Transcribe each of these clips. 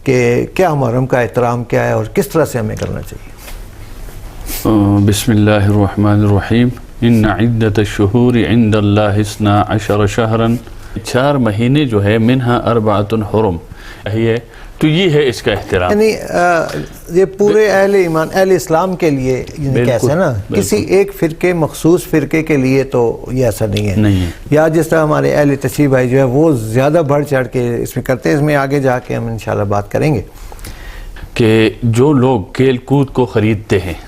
کہ کیا محرم کا احترام کیا ہے اور کس طرح سے ہمیں کرنا چاہیے۔ بسم اللہ الرحمن الرحیم۔ ان عدت الشہور عند اللہ 12 شہرا، 4 مہینے جو ہے منہا 4 حرم ہے، تو یہ ہے اس کا احترام۔ یعنی یہ پورے اہل ایمان، اہل اسلام کے لیے کیسا ہے نا، کسی ایک فرقے، مخصوص فرقے کے لیے تو یہ ایسا نہیں ہے، یا جس طرح ہمارے اہل تشریح بھائی جو ہے وہ زیادہ بڑھ چڑھ کے اس میں کرتے ہیں۔ اس میں آگے جا کے ہم انشاءاللہ بات کریں گے کہ جو لوگ کھیل کود کو خریدتے ہیں،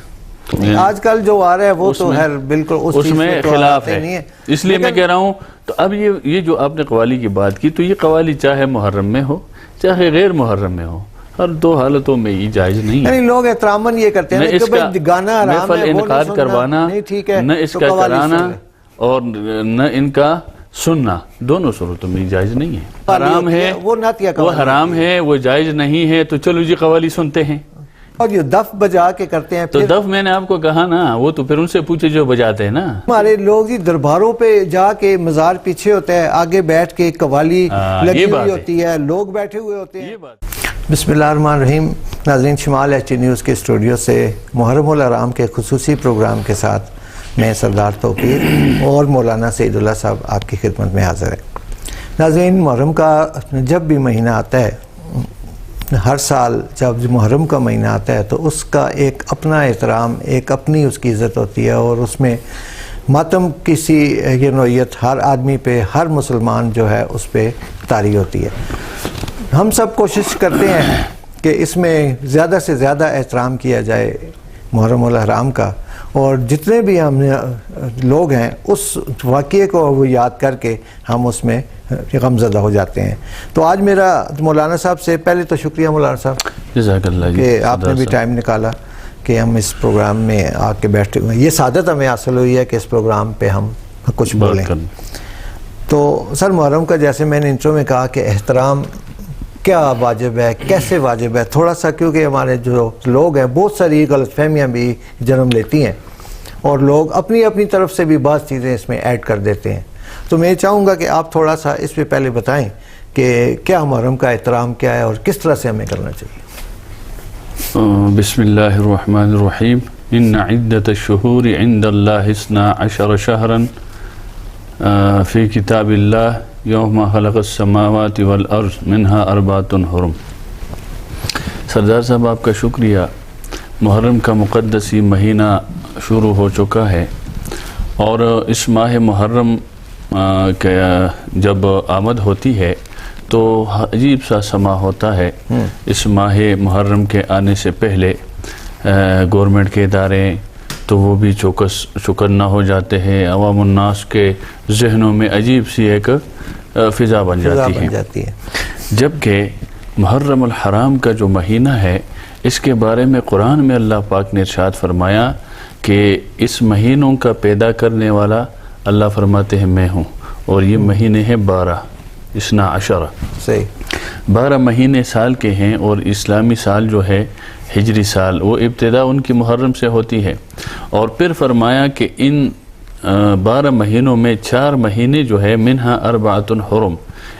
آج کل جو آ رہا ہے وہ تو خیر بالکل اس میں خلاف ہے، اس لیے میں کہہ رہا ہوں۔ تو اب یہ جو آپ نے قوالی کی بات کی، تو یہ قوالی چاہے محرم میں ہو چاہے غیر محرم میں ہو، ہر 2 حالتوں میں یہ جائز نہیں ہے۔ یعنی لوگ احتراماً یہ کرتے ہیں کہ بھئی گانا حرام محفل ہے، انعقاد کروانا، نہ اس کا کرانا اور نہ ان کا سننا، دونوں صورتوں میں جائز نہیں ہے۔ حرام ہے وہ حرام ہے، وہ جائز نہیں ہے، تو چلو جی قوالی سنتے ہیں۔ اور یہ دف بجا کے کرتے ہیں، تو دف میں نے آپ کو کہا نا، وہ تو پھر ان سے پوچھے جو بجاتے ہیں نا۔ ہمارے لوگ ہی درباروں پہ جا کے مزار پیچھے ہوتا ہے، آگے بیٹھ کے قوالی لگی ہوئی ہوتی ہے، لوگ بیٹھے ہوئے ہوتے ہیں۔ بسم اللہ الرحمن الرحیم۔ ناظرین، شمال ایچ ڈی نیوز کے اسٹوڈیو سے محرم الحرام کے خصوصی پروگرام کے ساتھ میں سردار توقیر اور مولانا سعید اللہ صاحب آپ کی خدمت میں حاضر ہے۔ ناظرین، محرم کا جب بھی مہینہ آتا ہے، ہر سال جب محرم کا مہینہ آتا ہے تو اس کا ایک اپنا احترام، ایک اپنی اس کی عزت ہوتی ہے، اور اس میں ماتم کسی یہ نوعیت ہر آدمی پہ، ہر مسلمان جو ہے اس پہ طاری ہوتی ہے۔ ہم سب کوشش کرتے ہیں کہ اس میں زیادہ سے زیادہ احترام کیا جائے محرم الحرام کا، اور جتنے بھی ہم لوگ ہیں اس واقعے کو وہ یاد کر کے ہم اس میں غمزدہ ہو جاتے ہیں۔ تو آج میرا مولانا صاحب سے پہلے تو شکریہ مولانا صاحب، جزاک اللہ کہ آپ نے بھی ٹائم نکالا کہ ہم اس پروگرام میں آ کے بیٹھے ہوئے ہیں۔ یہ سعادت ہمیں حاصل ہوئی ہے کہ اس پروگرام پہ ہم کچھ بولیں۔ تو سر، محرم کا جیسے میں نے انٹرو میں کہا کہ احترام کیا واجب ہے، کیسے واجب ہے، تھوڑا سا، کیونکہ ہمارے جو لوگ ہیں بہت ساری غلط فہمیاں بھی جنم لیتی ہیں، اور لوگ اپنی اپنی طرف سے بھی بعض چیزیں اس میں ایڈ کر دیتے ہیں۔ تو میں چاہوں گا کہ آپ تھوڑا سا اس پہ پہلے بتائیں کہ کیا محرم کا احترام کیا ہے اور کس طرح سے ہمیں کرنا چاہیے۔ بسم اللہ الرحمن الرحیم۔ ان عدت الشہور عند اللہ 12 شہرا فی کتاب اللہ یوم خلق السماوات والارض منہا 4 حرم۔ سردار صاحب، آپ کا شکریہ۔ محرم کا مقدسی مہینہ شروع ہو چکا ہے، اور اس ماہ محرم جب آمد ہوتی ہے تو عجیب سا سما ہوتا ہے۔ اس ماہ محرم کے آنے سے پہلے گورنمنٹ کے ادارے تو وہ بھی چوکنا ہو جاتے ہیں، عوام الناس کے ذہنوں میں عجیب سی ایک فضا بن جاتی ہے۔ جبکہ محرم الحرام کا جو مہینہ ہے، اس کے بارے میں قرآن میں اللہ پاک نے ارشاد فرمایا کہ اس مہینوں کا پیدا کرنے والا اللہ فرماتے ہیں میں ہوں، اور یہ مہینے ہیں 12، 12 صحیح 12 مہینے سال کے ہیں، اور اسلامی سال جو ہے ہجری سال، وہ ابتدا ان کی محرم سے ہوتی ہے۔ اور پھر فرمایا کہ ان 12 مہینوں میں 4 مہینے جو ہے منہا 4 حرم،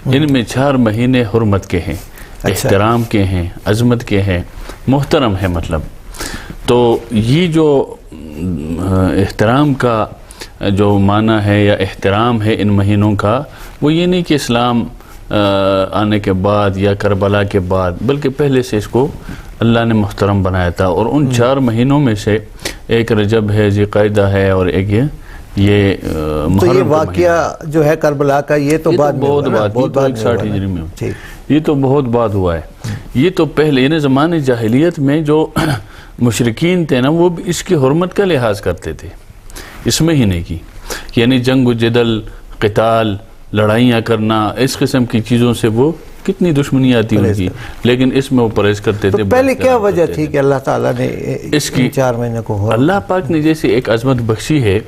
ان میں 4 مہینے حرمت کے ہیں، احترام کے ہیں، عظمت کے ہیں، محترم ہے۔ مطلب تو یہ جو احترام کا جو معنی ہے یا احترام ہے ان مہینوں کا، وہ یہ نہیں کہ اسلام آنے کے بعد یا کربلا کے بعد، بلکہ پہلے سے اس کو اللہ نے محترم بنایا تھا۔ اور ان 4 مہینوں میں سے ایک رجب ہے، ذی قعدہ ہے، اور ایک یہ تو یہ واقعہ جو ہے کربلا کا، یہ تو بعد میں بہت بات، یہ تو 61 ہجری میں، یہ تو بہت بعد ہوا ہے۔ یہ تو پہلے یعنی زمانے جاہلیت میں جو مشرکین تھے نا، وہ بھی اس کی حرمت کا لحاظ کرتے تھے، اس مہینے کی، یعنی جنگ و جدل، قتال، لڑائیاں کرنا، اس قسم کی چیزوں سے وہ کتنی دشمنی آتی ان کی، لیکن اس میں وہ پرہیز کرتے تھے۔ پہلے کیا وجہ تھی کہ اللہ تعالیٰ نے اس کی 4 مہینے کو اللہ پاک نے جیسے ایک عظمت بخشی ہے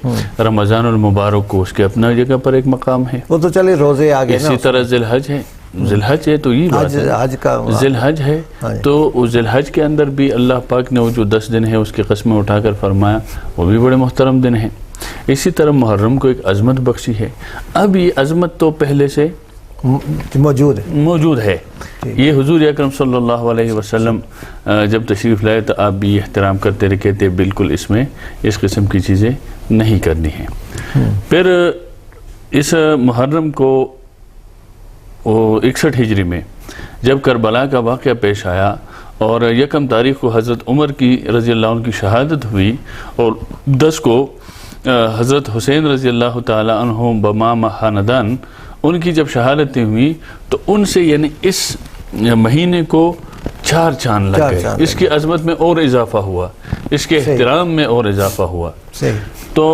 رمضان المبارک کو، اس کے اپنا جگہ پر ایک مقام ہے، وہ تو چلے روزے آگے، اسی طرح ذی الحج ہے، ذی الحج ہے تو یہ بات ہے، ذی الحج ہے تو ذی الحج کے اندر بھی اللہ پاک نے وہ جو 10 دن ہے اس کی قسمیں اٹھا کر فرمایا وہ بھی بڑے محترم دن ہیں۔ اسی طرح محرم کو ایک عظمت بخشی ہے۔ اب یہ عظمت تو پہلے سے موجود ہے. یہ حضور اکرم صلی اللہ علیہ وسلم جب تشریف لائے تو آپ بھی احترام کرتے رکھے تھے. بالکل اس میں اس قسم کی چیزیں نہیں کرنی ہیں. پھر اس محرم کو 61 ہجری میں جب کربلا کا واقعہ پیش آیا اور 1 تاریخ کو حضرت عمر کی رضی اللہ عنہ کی شہادت ہوئی اور 10 کو حضرت حسین رضی اللہ تعالی عنہ بمام خاندان ان کی جب شہادتیں ہوئی تو ان سے یعنی اس مہینے کو 4 چاند لگ گئے. اس کی عظمت میں اور اضافہ ہوا, اس کے احترام میں اور اضافہ ہوا. تو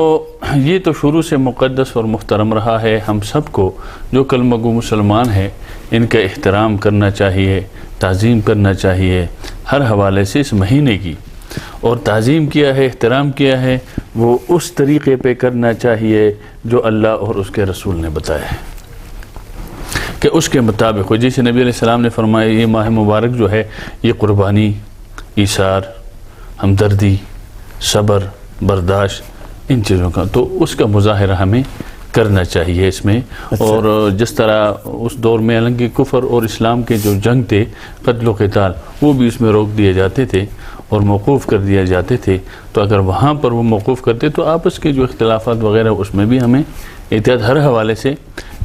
یہ تو شروع سے مقدس اور محترم رہا ہے. ہم سب کو جو کلمہ گو مسلمان ہیں ان کا احترام کرنا چاہیے, تعظیم کرنا چاہیے ہر حوالے سے اس مہینے کی. اور تعظیم کیا ہے, احترام کیا ہے, وہ اس طریقے پہ کرنا چاہیے جو اللہ اور اس کے رسول نے بتایا ہے کہ اس کے مطابق ہو. جیسے نبی علیہ السلام نے فرمایا یہ ماہ مبارک جو ہے یہ قربانی, ایثار, ہمدردی, صبر, برداشت, ان چیزوں کا تو اس کا مظاہرہ ہمیں کرنا چاہیے اس میں. اور جس طرح اس دور میں حالانکہ کفر اور اسلام کے جو جنگ تھے, قتل و قتال, وہ بھی اس میں روک دیے جاتے تھے اور موقوف کر دیے جاتے تھے. تو اگر وہاں پر وہ موقوف کرتے تو آپس کے جو اختلافات وغیرہ اس میں بھی ہمیں احتیاط ہر حوالے سے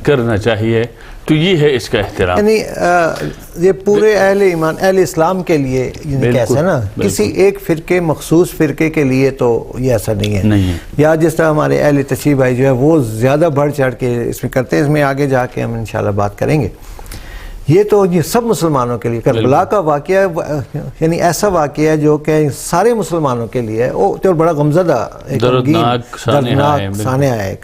کرنا چاہیے. تو یہ ہے اس کا احترام. یعنی یہ پورے اہل ایمان, اہل اسلام کے لیے کیسا ہے نا, کسی ایک فرقے, مخصوص فرقے کے لیے تو یہ ایسا نہیں ہے. یا جس طرح ہمارے اہل تشیع بھائی جو ہے وہ زیادہ بڑھ چڑھ کے اس میں کرتے ہیں, اس میں آگے جا کے ہم انشاءاللہ بات کریں گے. یہ تو یہ سب مسلمانوں کے لیے کربلا کا واقعہ یعنی ایسا واقعہ ہے جو کہ سارے مسلمانوں کے لیے ہے. اور بڑا غمزدہ دردناک سانحہ ہے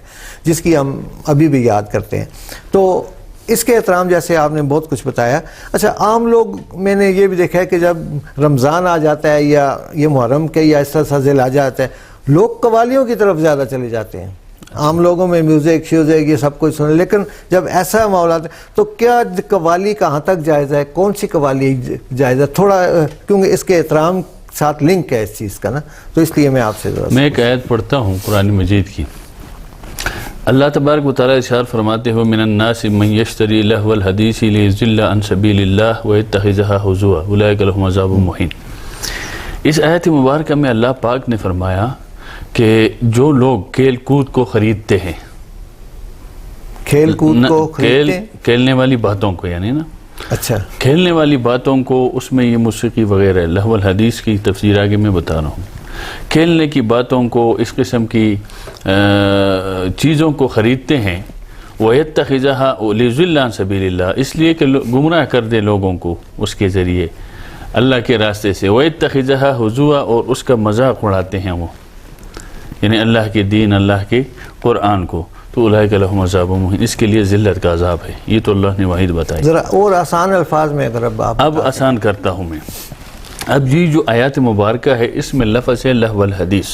جس کی ہم ابھی بھی یاد کرتے ہیں. تو اس کے احترام جیسے آپ نے بہت کچھ بتایا. اچھا, عام لوگ میں نے یہ بھی دیکھا ہے کہ جب رمضان آ جاتا ہے یا یہ محرم کے یا اس طرح سازل آ جاتا ہے, لوگ قوالیوں کی طرف زیادہ چلے جاتے ہیں. عام لوگوں میں میوزک شیوزک یہ سب کچھ سنے, لیکن جب ایسا معاملہ ہے تو کیا قوالی کہاں تک جائز ہے, کون سی قوالی جائز ہے؟ تھوڑا کیونکہ اس کے احترام ساتھ لنک ہے اس چیز کا نا, تو اس لیے میں آپ سے میں ایک آیت پڑھتا ہوں قرآن مجید کی. اللہ تبارک و تعالیٰ ارشاد فرماتے ہو من الناس من یشتری لہو الحدیث لیضل عن سبیل اللہ ویتخذھا ہزوا اولئک لہم عذاب مہین. اس آیت مبارکہ میں اللہ پاک نے فرمایا کہ جو لوگ کھیل کود کو خریدتے ہیں, کھیل کود کو خریدتے ہیں, کھیلنے والی باتوں کو یعنی نا, اچھا کھیلنے والی باتوں کو, اس میں یہ موسیقی وغیرہ, لہو الحدیث کی تفسیر آگے میں بتا رہا ہوں. کھیلنے کی باتوں کو, اس قسم کی چیزوں کو خریدتے ہیں. وَيَتَّخِذَهَا لِيُضِلَّ عَن سَبِيلِ اللَّهِ, اس لیے کہ گمراہ کر دے لوگوں کو اس کے ذریعے اللہ کے راستے سے. وَيَتَّخِذَهَا هُزُوًا, اور اس کا مذاق اڑاتے ہیں وہ, یعنی اللہ کے دین, اللہ کے قرآن کو. تو اولئک لہم عذاب مہین, اس کے لیے ذلت کا عذاب ہے. یہ تو اللہ نے واحد بتائی. ذرا اور آسان الفاظ میں اگر اب آسان کرتا ہوں میں. اب یہ جو آیات مبارکہ ہے اس میں لفظ ہے لہو الحدیث.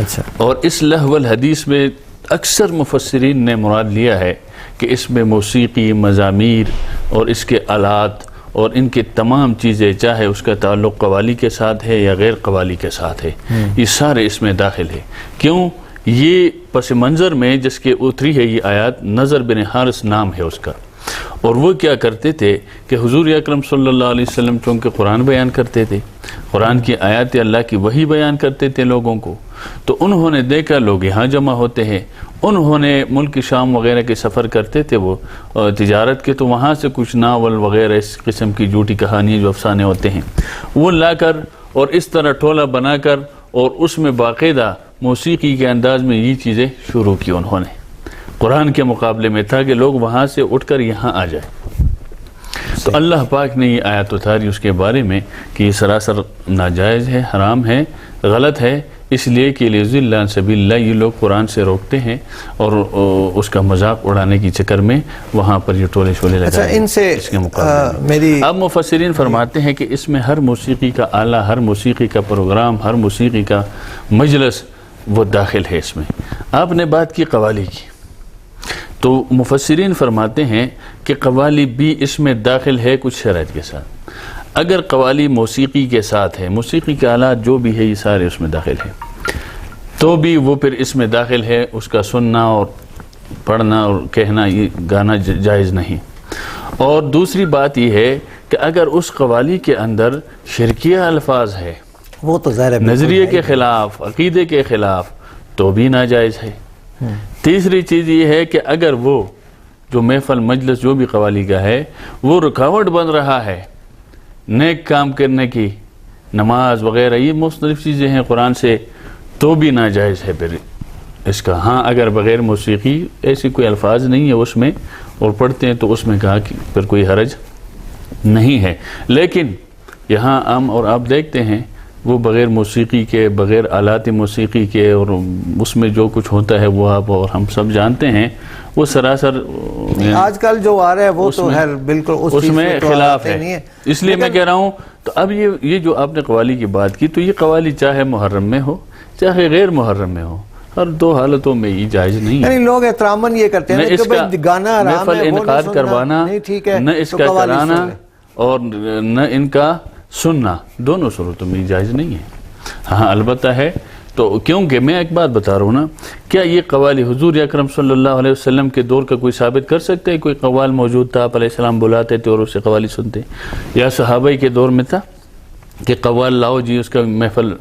اچھا, اور اس لہو الحدیث میں اکثر مفسرین نے مراد لیا ہے کہ اس میں موسیقی, مزامیر اور اس کے آلات اور ان کے تمام چیزیں, چاہے اس کا تعلق قوالی کے ساتھ ہے یا غیر قوالی کے ساتھ ہے, یہ سارے اس میں داخل ہے. کیوں؟ یہ پس منظر میں جس کے اتری ہے یہ آیات, نظر بن حارث نام ہے اس کا. اور وہ کیا کرتے تھے کہ حضور اکرم صلی اللہ علیہ وسلم چونکہ قرآن بیان کرتے تھے, قرآن کی آیات اللہ کی وحی بیان کرتے تھے لوگوں کو, تو انہوں نے دیکھا لوگ یہاں جمع ہوتے ہیں. انہوں نے ملک شام وغیرہ کے سفر کرتے تھے وہ تجارت کے, تو وہاں سے کچھ ناول وغیرہ اس قسم کی جھوٹی کہانیاں جو افسانے ہوتے ہیں وہ لا کر اور اس طرح ٹولہ بنا کر اور اس میں باقاعدہ موسیقی کے انداز میں یہ چیزیں شروع کی انہوں نے قرآن کے مقابلے میں, تھا کہ لوگ وہاں سے اٹھ کر یہاں آ جائیں. تو اللہ پاک نے یہ آیت اتاری اس کے بارے میں کہ یہ سراسر ناجائز ہے, حرام ہے, غلط ہے, اس لیے کہ لیضل عن سبیل اللہ, یہ لوگ قرآن سے روکتے ہیں اور اس کا مذاق اڑانے کی چکر میں وہاں پر یہ ٹولے شولے لگائے. اچھا, ان سے اس کے مقابلے اب مفسرین فرماتے ہیں کہ اس میں ہر موسیقی کا آلہ, ہر موسیقی کا پروگرام, ہر موسیقی کا مجلس وہ داخل ہے اس میں. آپ نے بات کی قوالی کی, تو مفسرین فرماتے ہیں کہ قوالی بھی اس میں داخل ہے کچھ شرائط کے ساتھ. اگر قوالی موسیقی کے ساتھ ہے, موسیقی کے آلات جو بھی ہے یہ سارے اس میں داخل ہیں, تو بھی وہ پھر اس میں داخل ہے, اس کا سننا اور پڑھنا اور کہنا یہ گانا جائز نہیں. اور دوسری بات یہ ہے کہ اگر اس قوالی کے اندر شرکیہ الفاظ ہے، وہ تو ظاہر ہے نظریے کے خلاف، عقیدے کے خلاف، تو بھی ناجائز ہے. تیسری چیز یہ ہے کہ اگر وہ جو محفل مجلس جو بھی قوالی کا ہے وہ رکاوٹ بن رہا ہے نیک کام کرنے کی، نماز وغیرہ، یہ مختلف چیزیں ہیں قرآن سے، تو بھی ناجائز ہے پھر اس کا. ہاں اگر بغیر موسیقی ایسی کوئی الفاظ نہیں ہے اس میں اور پڑھتے ہیں تو اس میں کہا کہ پھر کوئی حرج نہیں ہے. لیکن یہاں ہم اور آپ دیکھتے ہیں وہ بغیر موسیقی کے، بغیر آلات موسیقی کے، اور اس میں جو کچھ ہوتا ہے وہ آپ اور ہم سب جانتے ہیں، وہ سراسر آج کل جو آ رہا ہے وہ تو ہے بالکل اس میں خلاف ہے. اس لیے میں کہہ رہا ہوں تو اب یہ جو آپ نے قوالی کی بات کی، تو یہ قوالی چاہے محرم میں ہو چاہے غیر محرم میں ہو، ہر دو حالتوں میں یہ جائز نہیں ہے. یعنی لوگ احتراماً یہ کرتے ہیں کہ گانا حرام ہے، محفل انعقاد کروانا، نہ اس کا کرانا اور نہ ان کا سننا، دونوں صورتوں میں جائز نہیں ہے. ہاں البتہ ہے تو، کیونکہ میں ایک بات بتا رہا ہوں نا، کیا یہ قوالی حضور اکرم صلی اللہ علیہ وسلم کے دور کا کوئی ثابت کر سکتے ہیں؟ کوئی قوال موجود تھا، آپ علیہ السلام بلاتے تھے اور اس سے قوالی سنتے، یا صحابہ کے دور میں تھا کہ قوال لاؤ جی اس کا محفل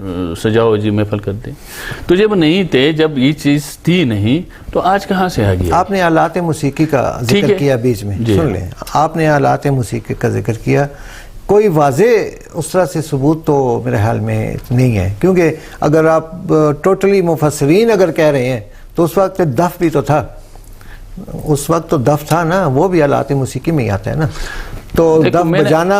سجاؤ جی محفل کرتے؟ تو جب نہیں تھے، جب یہ چیز تھی نہیں، تو آج کہاں سے آ گیا؟ آپ نے آلات موسیقی کا ذکر کیا بیچ میں، سن لیں، آپ نے آلات موسیقی کا ذکر کیا، کوئی واضح اس طرح سے ثبوت تو میرے حال میں نہیں ہے، کیونکہ اگر آپ ٹوٹلی مفسرین اگر کہہ رہے ہیں تو اس وقت دف بھی تو تھا، اس وقت تو دف تھا نا، وہ بھی آلات موسیقی میں ہی آتا ہے نا. تو دف بجانا،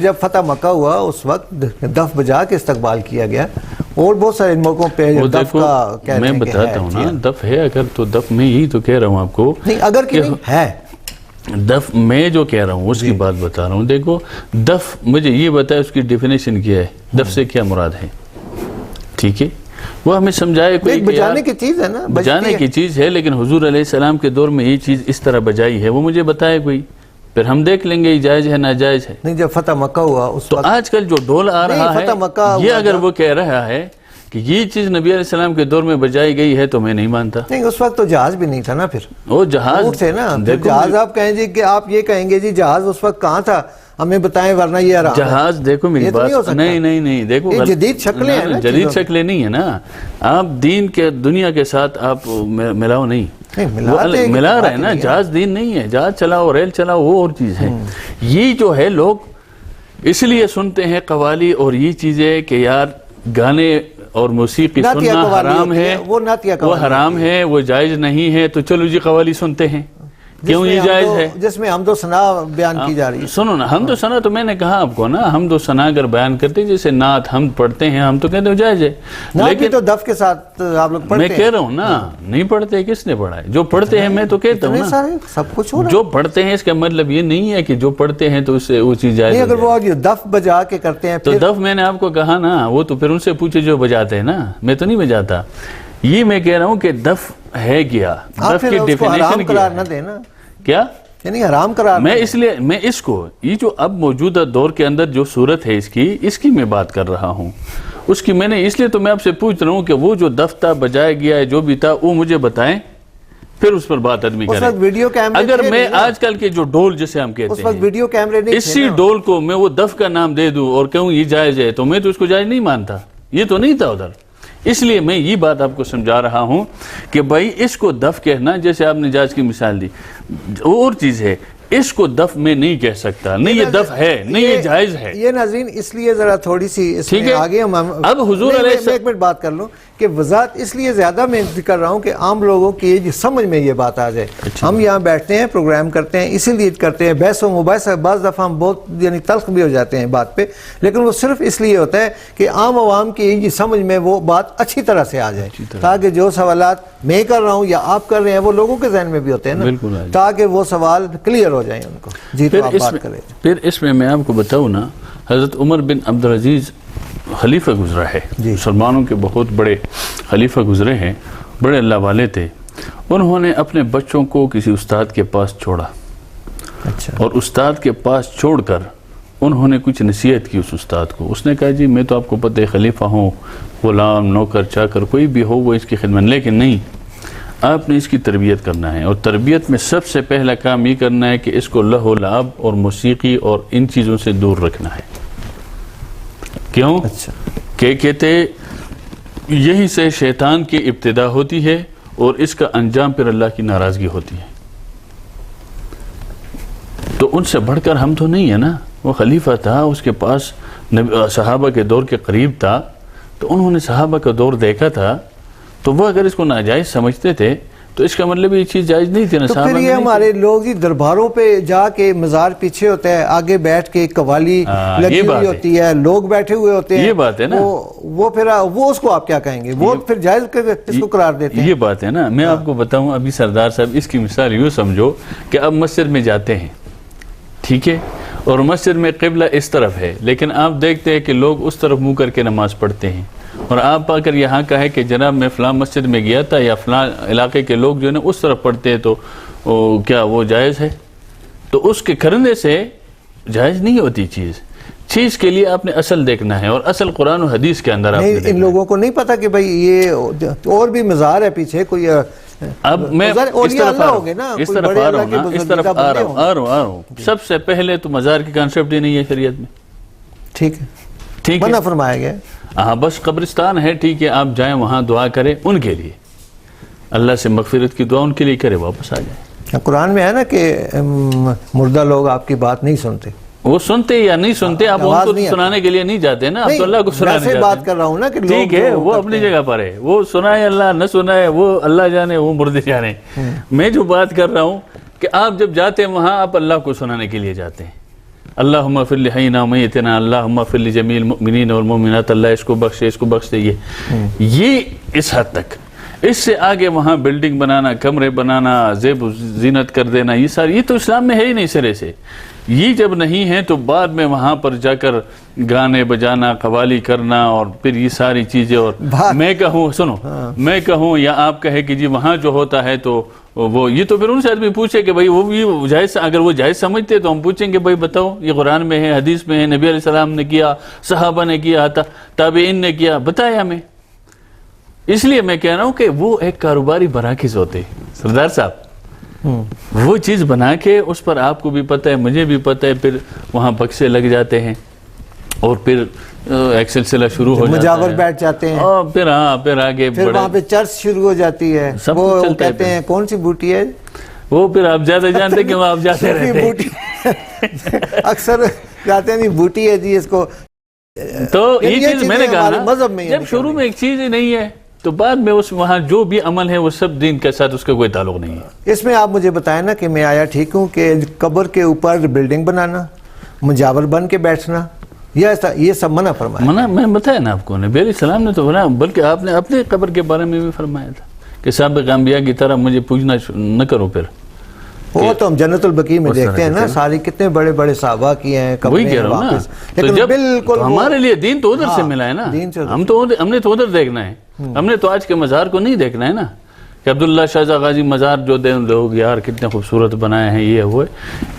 جب فتح مکہ ہوا اس وقت دف بجا کے استقبال کیا گیا، اور بہت سارے موقعوں پہ دف کا کہہ رہے ہیں. میں بتاتا ہوں نا، دف ہے اگر تو دف میں یہی تو کہہ رہا ہوں آپ کو، نہیں اگر کہ نہیں ہے دف میں جو کہہ رہا ہوں اس کی بات بتا رہا ہوں. دیکھو دف، مجھے یہ بتائے اس کی ڈیفینیشن کیا ہے، دف سے کیا مراد ہے؟ ٹھیک ہے، وہ ہمیں سمجھائے. کوئی بجانے کی چیز ہے نا، بجانے کی چیز ہے، لیکن حضور علیہ السلام کے دور میں یہ چیز اس طرح بجائی ہے، وہ مجھے بتائے کوئی، پھر ہم دیکھ لیں گے یہ جائز ہے ناجائز ہے. نہیں جب فتح مکہ ہوا اس تو آج کل جو ڈھول آ رہا ہے، یہ اگر وہ کہہ رہا ہے کہ یہ چیز نبی علیہ السلام کے دور میں بجائی گئی ہے تو میں نہیں مانتا. نہیں اس وقت تو جہاز بھی نہیں تھا نا، پھر وہ جہاز تھے نا. جہاز آپ کہیں جی کہ آپ یہ کہیں گے جی جہاز اس وقت کہاں تھا، ہمیں بتائیں ورنہ یہ حرام ہے. جہاز دیکھو میری بات، نہیں دیکھو جدید شکلیں ہیں نا، جدید شکلیں نہیں ہیں نا. آپ دین کے دنیا کے ساتھ آپ ملاؤ نہیں ملا رہے ہیں نا. جہاز دین نہیں ہے، جہاز چلاؤ ریل چلاؤ وہ اور چیز ہے. یہ جو ہے لوگ اس لیے سنتے ہیں قوالی اور یہ چیزیں کہ یار گانے اور موسیقی سننا حرام ہے، وہ حرام ہے، وہ جائز نہیں ہے، تو چلو جی قوالی سنتے ہیں. کیوں یہ جائز ہے؟ جس میں حمد و ثنا بیان کی جا رہی ہے. سنو نا، حمد و ثنا تو میں نے کہا آپ کو نا، حمد و ثنا اگر بیان کرتے جیسے نعت حمد پڑھتے ہیں ہم تو کہتے ہیں جائز ہے. لیکن تو دف کے ساتھ آپ لوگ پڑھتے ہیں. میں کہہ رہا ہوں نا، نہیں پڑھتے، کس نے پڑھا ہے؟ جو پڑھتے ہیں میں تو کہتا ہوں نا، سب کچھ ہو رہا ہے. جو پڑھتے ہیں اس کا مطلب یہ نہیں ہے کہ جو پڑھتے ہیں تو اس سے وہ چیز جائز ہے. اگر وہ دف بجا کے کرتے ہیں تو دف میں نے آپ کو کہا نا، وہ تو پھر ان سے پوچھے جو بجاتے ہیں نا، میں تو نہیں بجاتا. یہ میں کہہ رہا ہوں کہ دف ہے کیا، دف کی ڈیفینیشن قرار نہ دینا کیا، یعنی حرام قرار. میں اس لیے میں اس کو، یہ جو اب موجودہ دور کے اندر جو صورت ہے اس کی میں بات کر رہا ہوں. اس کی میں نے اس لیے تو میں آپ سے پوچھ رہا ہوں کہ وہ جو دف تھا، بجایا گیا ہے، جو بھی تھا وہ مجھے بتائیں، پھر اس پر بات آدمی کرے. اگر میں آج کل کے جو ڈول جسے ہم کہتے ہیں، ویڈیو کیمرے نہیں، اسی ڈول کو میں وہ دف کا نام دے دوں اور کہوں یہ جائز ہے، تو میں تو اس کو جائز نہیں مانتا. یہ تو نہیں تھا ادھر. اس لیے میں یہ بات آپ کو سمجھا رہا ہوں کہ بھائی اس کو دف کہنا، جیسے آپ نے جہاز کی مثال دی، اور چیز ہے، اس کو دف میں نہیں کہہ سکتا. نہیں یہ دف ہے، نہیں یہ جائز ہے. یہ ناظرین اس لیے ذرا تھوڑی سی اس میں آگے ہم اب حضور علیہ السلام، ایک منٹ بات کر لوں کہ وضاحت اس لیے زیادہ میں کر رہا ہوں کہ عام لوگوں کی سمجھ میں یہ بات آ جائے. ہم یہاں بیٹھتے ہیں، پروگرام کرتے ہیں، اسی لیے کرتے ہیں، بحث و مباحثہ، بعض دفعہ ہم بہت یعنی تلخ بھی ہو جاتے ہیں بات پہ، لیکن وہ صرف اس لیے ہوتا ہے کہ عام عوام کی سمجھ میں وہ بات اچھی طرح سے آ جائے، تاکہ جو سوالات میں کر رہا ہوں یا آپ کر رہے ہیں وہ لوگوں کے ذہن میں بھی ہوتے ہیں نا، تاکہ وہ سوال کلیئر ہو جائیں ان کو. جی تو آپ بات کریں. پھر اس میں آپ کو بتاؤں نا، حضرت عمر بن عبدالعزیز خلیفہ گزرا ہے، مسلمانوں کے بہت بڑے خلیفہ گزرے ہیں، بڑے اللہ والے تھے. انہوں نے اپنے بچوں کو کسی استاد کے پاس چھوڑا، اور استاد کے پاس چھوڑ کر انہوں نے کچھ نصیحت کی اس استاد کو. اس نے کہا جی میں تو آپ کو پتہ ہے خلیفہ ہوں، غلام، نوکر، چاکر کوئی بھی ہو وہ اس کی خدمت، لیکن نہیں، آپ نے اس کی تربیت کرنا ہے، اور تربیت میں سب سے پہلا کام یہ کرنا ہے کہ اس کو لہو لعب اور موسیقی اور ان چیزوں سے دور رکھنا ہے۔ کیوں؟ کہ کہتے یہی سے شیطان کی ابتدا ہوتی ہے اور اس کا انجام پھر اللہ کی ناراضگی ہوتی ہے۔ تو ان سے بڑھ کر ہم تو نہیں ہے نا، وہ خلیفہ تھا، اس کے پاس صحابہ کے دور کے قریب تھا، تو انہوں نے صحابہ کا دور دیکھا تھا، تو وہ اگر اس کو ناجائز سمجھتے تھے تو اس کا مطلب یہ چیز جائز نہیں تھی نا۔ تو پھر یہ ہمارے لوگ ہی درباروں پہ جا کے مزار پیچھے ہوتا ہے، آگے بیٹھ کے قوالی لگی ہوئی ہوتی ہے، لوگ بیٹھے ہوئے ہوتے ہیں، یہ بات ہے نا، وہ پھر وہ اس کو آپ کیا کہیں گے؟ وہ پھر جائز اس کو قرار دیتے ہیں؟ یہ بات ہے نا، میں آپ کو بتاؤں ابھی سردار صاحب اس کی مثال یوں سمجھو کہ اب مسجد میں جاتے ہیں، ٹھیک ہے، اور مسجد میں قبلہ اس طرف ہے، لیکن آپ دیکھتے ہیں کہ لوگ اس طرف منہ کر کے نماز پڑھتے ہیں، اور آپ آ کر یہاں کہے کہ جناب میں فلاں مسجد میں گیا تھا یا فلاں علاقے کے لوگ جو ہے اس طرف پڑھتے ہیں، تو کیا وہ جائز ہے؟ تو اس کے کرنے سے جائز نہیں ہوتی چیز کے لیے آپ نے اصل دیکھنا ہے، اور اصل قرآن و حدیث کے اندر آپ نے دیکھنا ہے۔ ان لوگوں کو نہیں پتا کہ بھائی یہ اور بھی مزار ہے پیچھے کوئی، اب میں اس طرف آ رہا ہوں، سب سے پہلے تو مزار کی کانسیپٹ ہی نہیں ہے شریعت میں، ٹھیک ہے، منع فرمایا گیا ہے۔ ہاں بس قبرستان ہے، ٹھیک ہے، آپ جائیں وہاں دعا کریں ان کے لیے، اللہ سے مغفرت کی دعا ان کے لیے کرے، واپس آ جائیں۔ قرآن میں ہے نا کہ مردہ لوگ آپ کی بات نہیں سنتے، وہ سنتے یا نہیں سنتے، آپ ان کو سنانے کے لیے نہیں جاتے نا، آپ تو اللہ کو سنانے جاتے ہیں۔ بات کر رہا ہوں نا کہ ٹھیک ہے، وہ اپنی جگہ پر ہے، وہ سنائے اللہ نہ سنائے وہ اللہ جانے، وہ مردے جانے۔ میں جو بات کر رہا ہوں کہ آپ جب جاتے ہیں وہاں، آپ اللہ کو سنانے کے لیے جاتے ہیں، اللہم اغفر لحینا ومیتنا، اللہم اغفر لجمیع المؤمنین والمؤمنات، اللہ اس کو بخش دے، یہ اس حد تک۔ اس سے آگے وہاں بلڈنگ بنانا، کمرے بنانا، زیب و زینت کر دینا، یہ ساری یہ تو اسلام میں ہے ہی نہیں سرے سے۔ یہ جب نہیں ہے تو بعد میں وہاں پر جا کر گانے بجانا، قوالی کرنا، اور پھر یہ ساری چیزیں، اور میں کہوں سنو، میں کہوں یا آپ کہے کہ جی وہاں جو ہوتا ہے تو وہ یہ، تو پھر ان سے آدمی پوچھے کہ بھائی وہ جائز، اگر وہ جائز سمجھتے تو ہم پوچھیں گے بھائی بتاؤ یہ قرآن میں ہے، حدیث میں ہے، نبی علیہ السلام نے کیا، صحابہ نے کیا، تابعین نے کیا، بتائے ہمیں۔ اس لیے میں کہہ رہا ہوں کہ وہ ایک کاروباری مراکز ہوتے سردار صاحب، وہ چیز بنا کے اس پر آپ کو بھی پتہ ہے، مجھے بھی پتہ ہے، پھر وہاں بکسے لگ جاتے ہیں، اور پھر ایک سلسلہ شروع ہو جاتا ہے، مجاور بیٹھ جاتے ہیں، اور پھر آگے پھر وہاں پہ چرچ شروع ہو جاتی ہے، وہ کہتے ہیں کون سی بوٹی ہے وہ، پھر آپ زیادہ جانتے کہ آپ جاتے رہتے ہیں، اکثر جاتے ہیں، نہیں بوٹی ہے جی اس کو۔ تو یہ چیز میں نے کہا نا، جب شروع میں ایک چیز ہی نہیں ہے تو بعد میں اس وہاں جو بھی عمل ہے وہ سب دین کے ساتھ اس کا کوئی تعلق نہیں ہے۔ اس میں آپ مجھے بتائیں نا کہ میں آیا ٹھیک ہوں کہ قبر کے اوپر بلڈنگ بنانا، مجاور بن کے بیٹھنا، یہ سب منع فرمایا؟ منع میں بتایا نا آپ کو، نبی علیہ السلام نے تو بنا، بلکہ آپ نے اپنے قبر کے بارے میں بھی فرمایا تھا کہ سابق انبیاء کی طرح مجھے پوجنا نہ کرو۔ پھر وہ تو ہم جنت البقیع میں دیکھتے ہیں نا، ساری کتنے بڑے بڑے صحابہ کی ہیں، وہی کہہ رہا ہوں نا، لیکن بالکل ہمارے لیے دین تو ادھر سے ملا ہے نا، ہم نے تو ادھر دیکھنا ہے، ہم نے تو آج کے مزار کو نہیں دیکھنا ہے نا کہ عبداللہ شاہ غازی مزار جو لوگ یار کتنے خوبصورت بنائے ہیں، یہ ہوئے،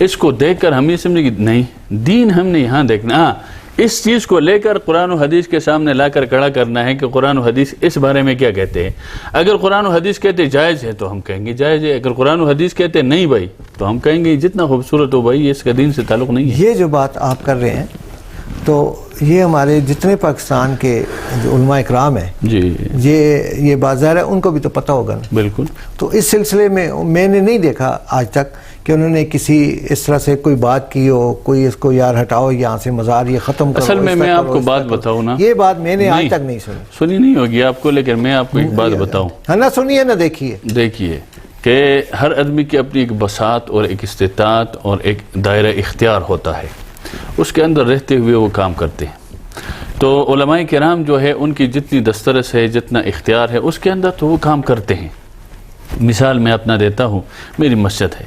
اس کو دیکھ کر ہم یہ سمجھے کہ نہیں، دین ہم نے یہاں دیکھنا۔ ہاں اس چیز کو لے کر قرآن و حدیث کے سامنے لا کر کھڑا کرنا ہے کہ قرآن و حدیث اس بارے میں کیا کہتے ہیں۔ اگر قرآن و حدیث کہتے جائز ہے تو ہم کہیں گے جائز ہے، اگر قرآن و حدیث کہتے نہیں بھائی تو ہم کہیں گے جتنا خوبصورت ہو بھائی، اس کا دین سے تعلق نہیں ہے۔ یہ جو بات آپ کر رہے ہیں تو یہ ہمارے جتنے پاکستان کے جو علماء اکرام ہیں جی یہ بات ظاہر ہے ان کو بھی تو پتہ ہوگا نا۔ بالکل۔ تو اس سلسلے میں نے نہیں دیکھا آج تک کہ انہوں نے کسی اس طرح سے کوئی بات کی ہو، کوئی اس کو یار ہٹاؤ یہاں سے مزار یہ ختم کرو۔ اصل میں آپ کو بات بتاؤں نا، یہ بات میں نے آج تک نہیں سنی نہیں ہوگی آپ کو، لیکن میں آپ کو ایک بات بتاؤں، نہ سنیے نہ دیکھیے۔ دیکھیے کہ ہر آدمی کی اپنی ایک بساط اور ایک استطاعت اور ایک دائرہ اختیار ہوتا ہے، اس کے اندر رہتے ہوئے وہ کام کرتے ہیں۔ تو علماء کرام جو ہے ان کی جتنی دسترس ہے، جتنا اختیار ہے، اس کے اندر تو وہ کام کرتے ہیں۔ مثال میں اپنا دیتا ہوں، میری مسجد ہے،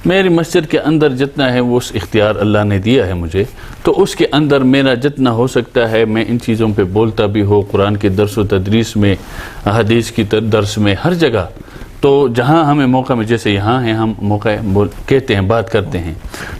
میری مسجد کے اندر جتنا ہے وہ اس اختیار اللہ نے دیا ہے مجھے، تو اس کے اندر میرا جتنا ہو سکتا ہے میں ان چیزوں پہ بولتا بھی ہو، قرآن کی درس و تدریس میں، حدیث کی درس میں، ہر جگہ۔ تو جہاں ہمیں موقع میں، جیسے یہاں ہیں ہم موقع کہتے ہیں، بات کرتے ہیں،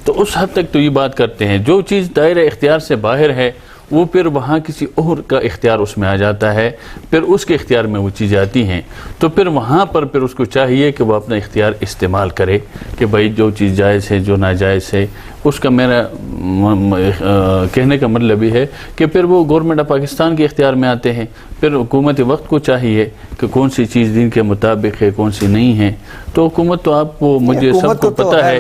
تو اس حد تک تو یہ بات کرتے ہیں۔ جو چیز دائرہ اختیار سے باہر ہے وہ پھر وہاں کسی اور کا اختیار اس میں آ جاتا ہے، پھر اس کے اختیار میں وہ چیزیں آتی ہیں، تو پھر وہاں پر پھر اس کو چاہیے کہ وہ اپنا اختیار استعمال کرے کہ بھائی جو چیز جائز ہے جو ناجائز ہے، اس کا میرا کہنے کا مطلب یہ ہے کہ پھر وہ گورنمنٹ آف پاکستان کے اختیار میں آتے ہیں، پھر حکومت وقت کو چاہیے کہ کون سی چیز دین کے مطابق ہے کون سی نہیں ہے، تو حکومت تو آپ کو مجھے سب کو پتہ ہے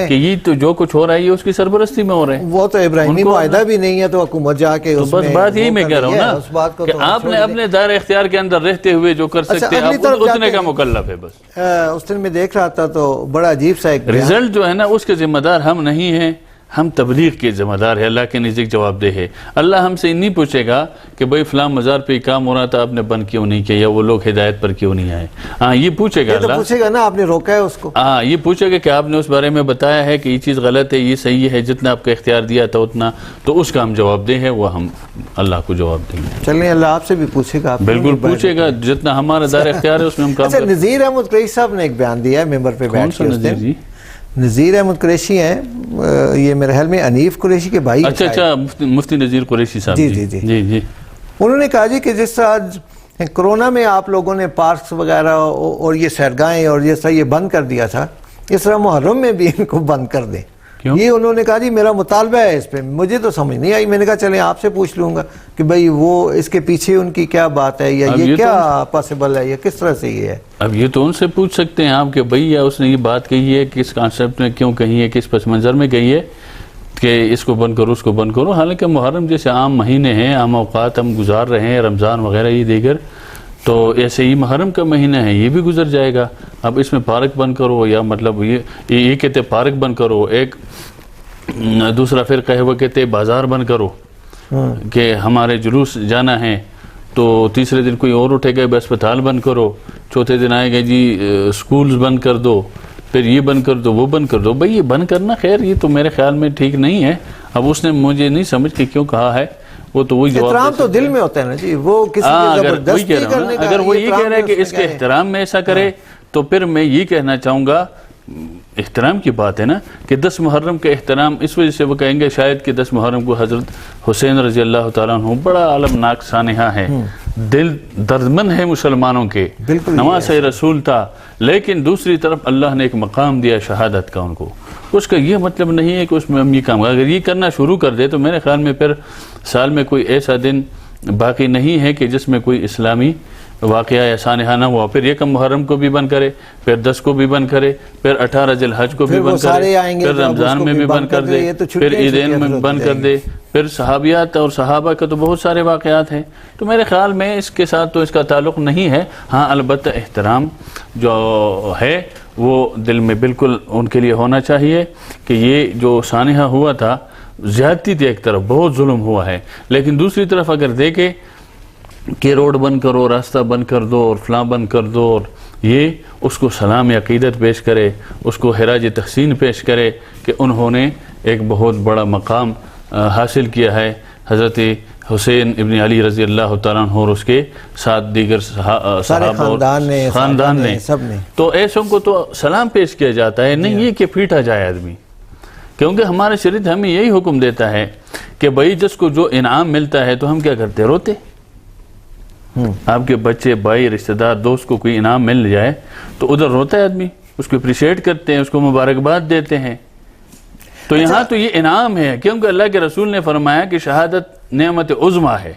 کہ یہ تو جو کچھ ہو رہا ہے یہ اس کی سرپرستی میں ہو رہے ہیں، وہ تو ابراہیمی معاہدہ بھی نہیں ہے تو حکومت جا کے بس بات یہی میں کہہ رہا ہوں نا کہ آپ نے اپنے دائرہ اختیار کے اندر رہتے ہوئے جو کر سکتے ہیں آپ اتنے کا مکلف ہے بس۔ اس دن میں دیکھ رہا تھا تو بڑا عجیب سا ایک رزلٹ جو ہے نا اس کے ذمہ دار ہم نہیں ہیں، ہم تبلیغ کے ذمہ دار ہے، اللہ کے نزدیک جواب دہ ہے۔ اللہ ہم سے نہیں پوچھے گا کہ بھئی فلاں مزار پہ کام ہو رہا تھا آپ نے بند کیوں نہیں کیا، یا وہ لوگ ہدایت پر کیوں نہیں آئے، ہاں یہ پوچھے گا اللہ، پوچھے گا نا آپ نے روکا ہے اس کو، ہاں یہ پوچھے گا کہ آپ نے اس بارے میں بتایا ہے کہ یہ چیز غلط ہے یہ صحیح ہے، جتنا آپ کا اختیار دیا تھا اتنا، تو اس کا ہم جواب دیں ہے، وہ ہم اللہ کو جواب دیں گے۔ چلیں اللہ آپ سے بھی پوچھے گا، بالکل پوچھے گا، جتنا ہمارا دائرہ اختیار ہے اس میں ہم کام کریں۔ نذیر احمد قریشی صاحب نے ایک بیان دیا ہے ممبر پہ بیٹھ کے، نذیر احمد قریشی ہیں، یہ میرے خیال میں انیف قریشی کے بھائی، اچھا مفتی نذیر قریشی صاحب، جی انہوں نے کہا جی کہ جس طرح کرونا میں آپ لوگوں نے پارکس وغیرہ اور یہ سیرگاہیں اور جس طرح یہ بند کر دیا تھا، اس طرح محرم میں بھی ان کو بند کر دیں، یہ انہوں نے کہا جی میرا مطالبہ ہے اس پہ، مجھے تو سمجھ نہیں آئی، میں نے کہا چلیں آپ سے پوچھ لوں گا کہ بھئی وہ اس کے پیچھے ان کی کیا بات ہے، یا یہ کیا پاسبل ہے، یا کس طرح سے یہ ہے۔ اب یہ تو ان سے پوچھ سکتے ہیں آپ کہ بھئی یا اس نے یہ بات کہی ہے کس کانسیپٹ میں کیوں کہی ہے، کس پس منظر میں کہی ہے کہ اس کو بند کرو اس کو بند کرو، حالانکہ محرم جیسے عام مہینے ہیں، عام اوقات ہم گزار رہے ہیں، رمضان وغیرہ یہ دیگر، تو ایسے ہی محرم کا مہینہ ہے یہ بھی گزر جائے گا، اب اس میں پارک بند کرو یا مطلب یہ کہتے پارک بند کرو، ایک دوسرا فرقہ ہے وہ کہتے بازار بند کرو کہ ہمارے جلوس جانا ہے، تو تیسرے دن کوئی اور اٹھے گئے اسپتال بند کرو، چوتھے دن آئے گئے جی سکولز بند کر دو، پھر یہ بند کر دو وہ بند کر دو۔ بھئی یہ بند کرنا خیر یہ تو میرے خیال میں ٹھیک نہیں ہے، اب اس نے مجھے نہیں سمجھ کہ کیوں کہا ہے، وہ تو وہی جواب احترام تو دل میں ہوتا ہے نا جی، وہ کسی کی زبردستی کرنے کا، اگر وہ یہ کہہ رہا ہے کہ اس کے احترام میں ایسا کرے تو پھر میں یہ کہنا چاہوں گا احترام کی بات ہے نا کہ 10 محرم کا احترام اس وجہ سے وہ کہیں گے شاید کہ 10 محرم کو حضرت حسین رضی اللہ تعالیٰ عنہ بڑا علمناک سانحہ ہے، دل دردمند ہے مسلمانوں کے، نواز رسول تھا، لیکن دوسری طرف اللہ نے ایک مقام دیا شہادت کا ان کو، اس کا یہ مطلب نہیں ہے کہ اس میں ہم یہ کام اگر یہ کرنا شروع کر دے تو میرے خیال میں پھر سال میں کوئی ایسا دن باقی نہیں ہے کہ جس میں کوئی اسلامی واقعہ یا سانحہ نہ ہوا، پھر یکم محرم کو بھی بند کرے، پھر 10 کو بھی بند کرے، پھر 18 ذی الحج کو بھی بند کرے، پھر رمضان میں بھی بند کر دے، پھر عیدین میں بند کر دے، پھر صحابیات اور صحابہ کا تو بہت سارے واقعات ہیں، تو میرے خیال میں اس کے ساتھ تو اس کا تعلق نہیں ہے، ہاں البتہ احترام جو ہے وہ دل میں بالکل ان کے لیے ہونا چاہیے کہ یہ جو سانحہ ہوا تھا زیادتی تھی، ایک طرف بہت ظلم ہوا ہے، لیکن دوسری طرف اگر دیکھیں کہ روڈ بند کرو، راستہ بند کر دو اور فلاں بند کر دو، اور یہ اس کو سلام عقیدت پیش کرے، اس کو خراج تحسین پیش کرے کہ انہوں نے ایک بہت بڑا مقام حاصل کیا ہے، حضرت حسین ابن علی رضی اللہ تعالیٰ عنہ اور اس کے ساتھ دیگر صحابہ اور خاندان نے، تو ایسوں کو تو سلام پیش کیا جاتا ہے، نہیں یہ کہ پیٹا جائے آدمی، کیونکہ ہمارا شریعت ہمیں یہی حکم دیتا ہے کہ بھائی جس کو جو انعام ملتا ہے تو ہم کیا کرتے، روتے۔ آپ کے بچے بھائی رشتہ دار دوست کو کوئی انعام مل جائے تو ادھر روتا ہے آدمی، اس کو اپریشیٹ کرتے ہیں، اس کو مبارکباد دیتے ہیں، تو یہاں تو یہ انعام ہے کیونکہ اللہ کے رسول نے فرمایا کہ شہادت نعمت عظمی ہے،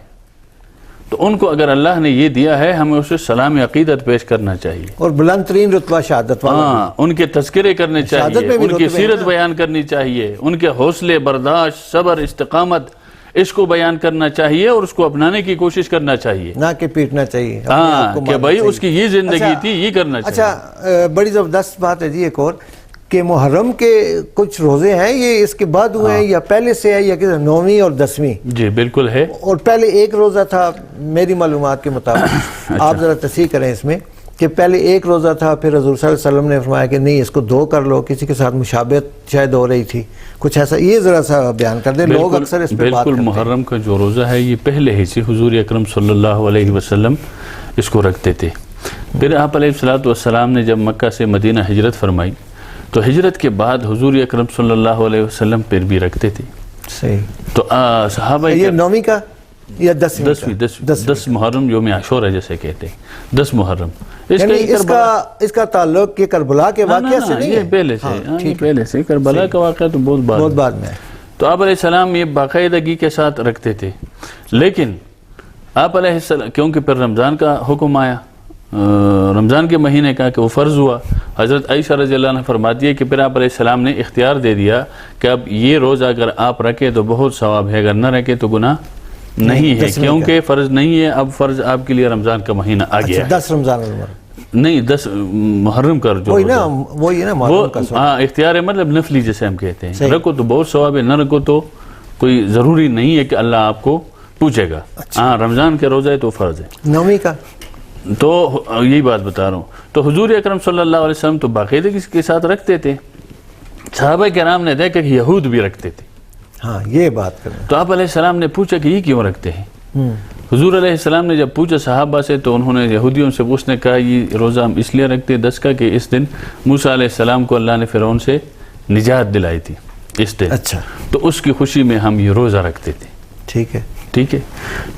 تو ان کو اگر اللہ نے یہ دیا ہے ہمیں اسے سلام عقیدت پیش کرنا چاہیے، اور بلند ترین رتبہ شہادت والا، ہاں ان کے تذکرے کرنے چاہیے، ان کی سیرت بیان کرنی چاہیے، ان کے حوصلے برداشت صبر استقامت اس کو بیان کرنا چاہیے اور اس کو اپنانے کی کوشش کرنا چاہیے، نہ کہ پیٹنا چاہیے، ہاں کہ بھائی اس کی یہ زندگی تھی یہ کرنا چاہیے۔ اچھا بڑی زبردست بات ہے جی ایک اور کہ محرم کے کچھ روزے ہیں یہ اس کے بعد ہوئے ہیں یا پہلے سے ہے یا 9ویں اور 10ویں؟ جی بالکل ہے، اور پہلے ایک روزہ تھا میری معلومات کے مطابق، آپ ذرا تصحیح کریں اس میں کہ پہلے ایک روزہ تھا، پھر حضور صلی اللہ علیہ وسلم نے فرمایا کہ نہیں اس کو 2 کر لو، کسی کے ساتھ مشابہت شاید ہو رہی تھی کچھ ایسا، یہ ذرا سا بیان کر دیں، لوگ اکثر اس پہ بات کرتے ہیں۔ بالکل محرم کا جو روزہ ہے یہ پہلے ہی سے حضور اکرم صلی اللہ علیہ وسلم اس کو رکھتے تھے، پھر آپ علیہ السلام نے جب مکہ سے مدینہ ہجرت فرمائی تو ہجرت کے بعد حضور اکرم صلی اللہ علیہ وسلم پھر بھی رکھتے تھے، صحیح. تو صحابہ یہ 9ویں کا یا 10 محرم یوم عاشور ہے جیسے کہتے ہیں 10 محرم. اس کا تعلق یہ کربلا کے واقعہ سے نہیں ہے, یہ پہلے سے کربلا کا واقعہ تو بہت بعد میں. تو آپ علیہ السلام یہ باقاعدگی کے ساتھ رکھتے تھے, لیکن آپ علیہ السلام کیونکہ پھر رمضان کا حکم آیا, رمضان کے مہینے کا کہ وہ فرض ہوا. حضرت عائشہ رضی اللہ عنہ فرماتی ہے کہ پھر آپ علیہ السلام نے اختیار دے دیا کہ اب یہ روزہ اگر آپ رکھے تو بہت ثواب ہے, اگر نہ رکھے تو گناہ نہیں ہے, کیونکہ فرض نہیں ہے. اب فرض آپ کے لیے رمضان کا مہینہ آ گیا ہے. 10 رمضان نہیں 10 محرم کا جو اختیار ہے, مطلب نفلی جیسے ہم کہتے ہیں. رکھو تو بہت ثواب ہے, نہ رکھو تو کوئی ضروری نہیں ہے کہ اللہ آپ کو پوچھے گا. ہاں رمضان کے روزہ ہے تو فرض ہے. 9ویں کا تو یہی بات بتا رہا ہوں. تو حضور اکرم صلی اللہ علیہ وسلم تو باقاعدگی کے ساتھ رکھتے تھے. صحابہ کرام نے دیکھا کہ یہود بھی رکھتے تھے. ہاں یہ بات کریں. تو آپ علیہ السلام نے پوچھا کہ یہ کیوں رکھتے ہیں. حضور علیہ السلام نے جب پوچھا صحابہ سے تو انہوں نے یہودیوں سے اس نے کہا یہ روزہ ہم اس لیے رکھتے 10 کا کہ اس دن موسیٰ علیہ السلام کو اللہ نے فرعون سے نجات دلائی تھی اس دن. اچھا. تو اس کی خوشی میں ہم یہ روزہ رکھتے تھے. ٹھیک ہے.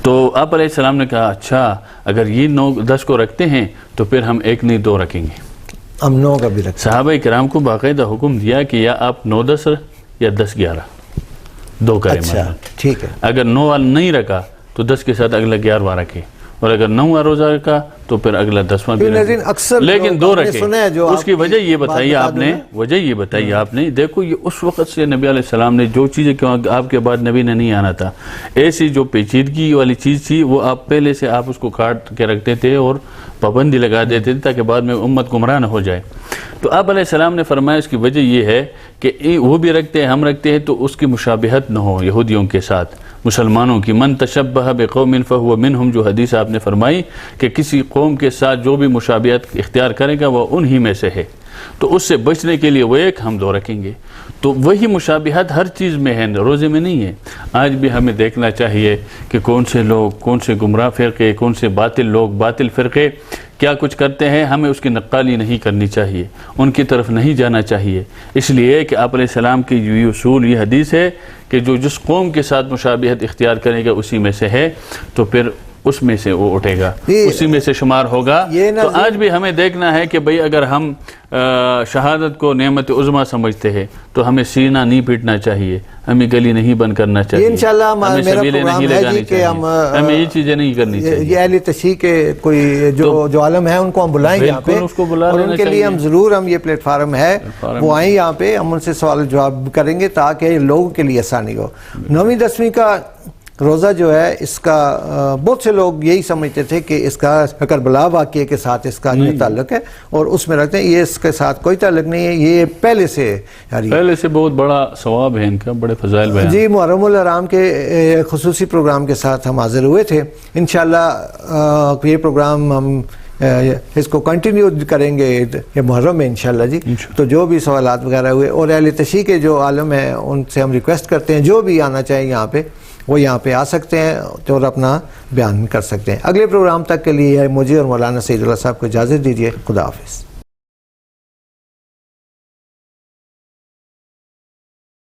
تو آپ علیہ السلام نے کہا اچھا اگر یہ 9-10 کو رکھتے ہیں تو پھر ہم 1 نہیں 2 رکھیں گے. ہم 9 کا بھی رکھیں. صحابہ کرام کو باقاعدہ حکم دیا کہ یا آپ 9-10 یا 10-11 2 کریں. اچھا ٹھیک ہے. اگر 9 والا نہیں رکھا تو 10 کے ساتھ اگلا 11واں رکھے, اور اگر 9واں روزہ رکھا تو پھر اگلا 10واں بھی رکھے, لیکن 2 رکھے. اس کی وجہ یہ بتائی آپ نے, دیکھو یہ اس وقت سے نبی علیہ السلام نے جو چیزیں آپ کے بعد نبی نے نہیں آنا تھا, ایسی جو پیچیدگی والی چیز تھی وہ آپ پہلے سے آپ اس کو کاٹ کے رکھتے تھے اور پابندی لگا دیتے تھے تاکہ بعد میں امت گمراہ نہ ہو جائے. تو آپ علیہ السلام نے فرمایا اس کی وجہ یہ ہے کہ وہ بھی رکھتے ہیں ہم رکھتے ہیں تو اس کی مشابہت نہ ہو یہودیوں کے ساتھ مسلمانوں کی. من تشبہ بقوم فہو منہم, جو حدیث آپ نے فرمائی کہ کسی قوم کے ساتھ جو بھی مشابہت اختیار کرے گا وہ انہی میں سے ہے. تو اس سے بچنے کے لیے وہ 1 ہم 2 رکھیں گے. تو وہی مشابہت ہر چیز میں ہے, روزے میں نہیں ہے. آج بھی ہمیں دیکھنا چاہیے کہ کون سے لوگ, کون سے گمراہ فرقے, کون سے باطل لوگ, باطل فرقے کیا کچھ کرتے ہیں. ہمیں اس کی نقالی نہیں کرنی چاہیے, ان کی طرف نہیں جانا چاہیے, اس لیے کہ آپ علیہ السلام کی یہ اصول, یہ حدیث ہے کہ جو جس قوم کے ساتھ مشابہت اختیار کرے گا اسی میں سے ہے, تو پھر اس میں سے وہ اٹھے گا, اسی میں سے شمار ہوگا. تو آج بھی ہمیں دیکھنا ہے کہ بھئی اگر ہم شہادت کو نعمت عظمیٰ سمجھتے ہیں تو ہمیں سینہ نہیں پیٹنا چاہیے, ہمیں گلی نہیں بند کرنا چاہیے, انشاءاللہ میرا پروگرام ہے جی کہ ہمیں یہ چیزیں نہیں کرنی چاہیے. یہ اہل تشیع کے کوئی جو عالم ہیں ان کو ہم بلائیں یہاں پہ, اور ان کے لیے ہم ضرور یہ پلیٹ فارم ہے وہ آئیں یہاں پہ, ہم ان سے سوال جواب کریں گے تاکہ لوگوں کے لیے آسانی ہو. 9ویں 10ویں کا روزہ جو ہے اس کا بہت سے لوگ یہی سمجھتے تھے کہ اس کا کربلا واقعے کے ساتھ اس کا تعلق ہے اور اس میں رکھتے ہیں. یہ اس کے ساتھ کوئی تعلق نہیں ہے, یہ پہلے سے بہت بڑا ثواب ہے ان کا, بڑے فضائل بیان. جی محرم الحرام کے خصوصی پروگرام کے ساتھ ہم حاضر ہوئے تھے. انشاءاللہ یہ پروگرام ہم اس کو کنٹینیو کریں گے یہ محرم میں انشاءاللہ جی. تو جو بھی سوالات وغیرہ ہوئے اور اہل تشیع کے جو عالم ہیں ان سے ہم ریکویسٹ کرتے ہیں جو بھی آنا چاہیں یہاں پہ وہ یہاں پہ آ سکتے ہیں اور اپنا بیان کر سکتے ہیں. اگلے پروگرام تک کے لیے مجھے اور مولانا سعید اللہ صاحب کو اجازت دیجیے. خدا حافظ.